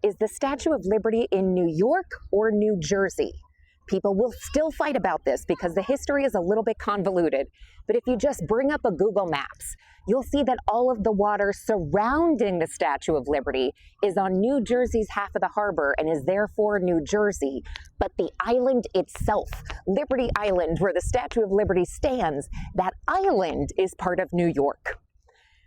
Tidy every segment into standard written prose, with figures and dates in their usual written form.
Is the Statue of Liberty in New York or New Jersey? People will still fight about this because the history is a little bit convoluted. But if you just bring up a Google Maps, you'll see that all of the water surrounding the Statue of Liberty is on New Jersey's half of the harbor and is therefore New Jersey. But the island itself, Liberty Island, where the Statue of Liberty stands, that island is part of New York.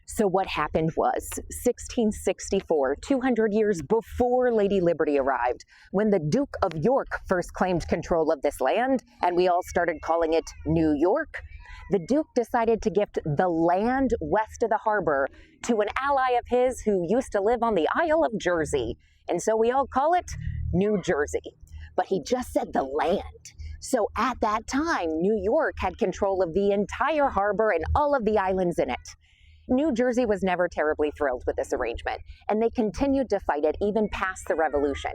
So what happened was 1664, 200 years before Lady Liberty arrived, when the Duke of York first claimed control of this land, and we all started calling it New York, the Duke decided to gift the land west of the harbor to an ally of his who used to live on the Isle of Jersey. And so we all call it New Jersey. But he just said the land. So at that time, New York had control of the entire harbor and all of the islands in it. New Jersey was never terribly thrilled with this arrangement, and they continued to fight it even past the Revolution.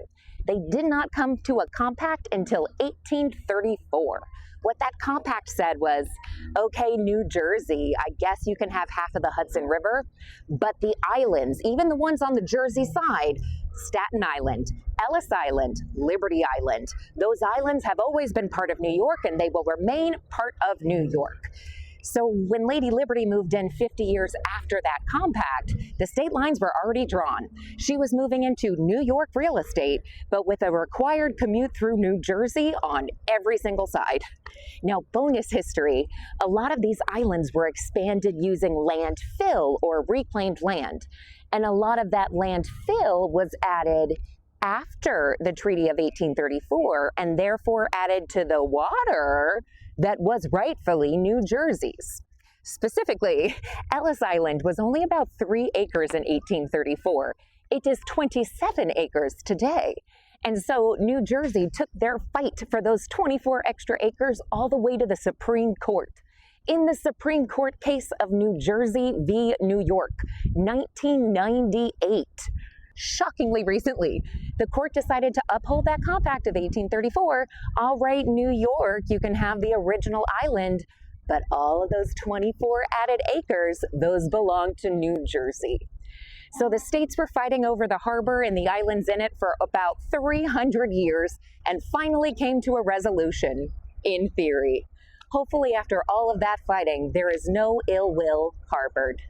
They did not come to a compact until 1834. What that compact said was, okay, New Jersey, I guess you can have half of the Hudson River, but the islands, even the ones on the Jersey side, Staten Island, Ellis Island, Liberty Island, those islands have always been part of New York, and they will remain part of New York. So when Lady Liberty moved in 50 years after that compact, the state lines were already drawn. She was moving into New York real estate, but with a required commute through New Jersey on every single side. Now, bonus history, a lot of these islands were expanded using landfill or reclaimed land. And a lot of that landfill was added after the Treaty of 1834 and therefore added to the water that was rightfully New Jersey's. Specifically, Ellis Island was only about 3 acres in 1834. It is 27 acres today. And so New Jersey took their fight for those 24 extra acres all the way to the Supreme Court. In the Supreme Court case of New Jersey v. New York, 1998, shockingly recently, the court decided to uphold that compact of 1834. All right, New York, you can have the original island, but all of those 24 added acres, those belong to New Jersey. So the states were fighting over the harbor and the islands in it for about 300 years and finally came to a resolution, in theory. Hopefully, after all of that fighting, there is no ill will harbored.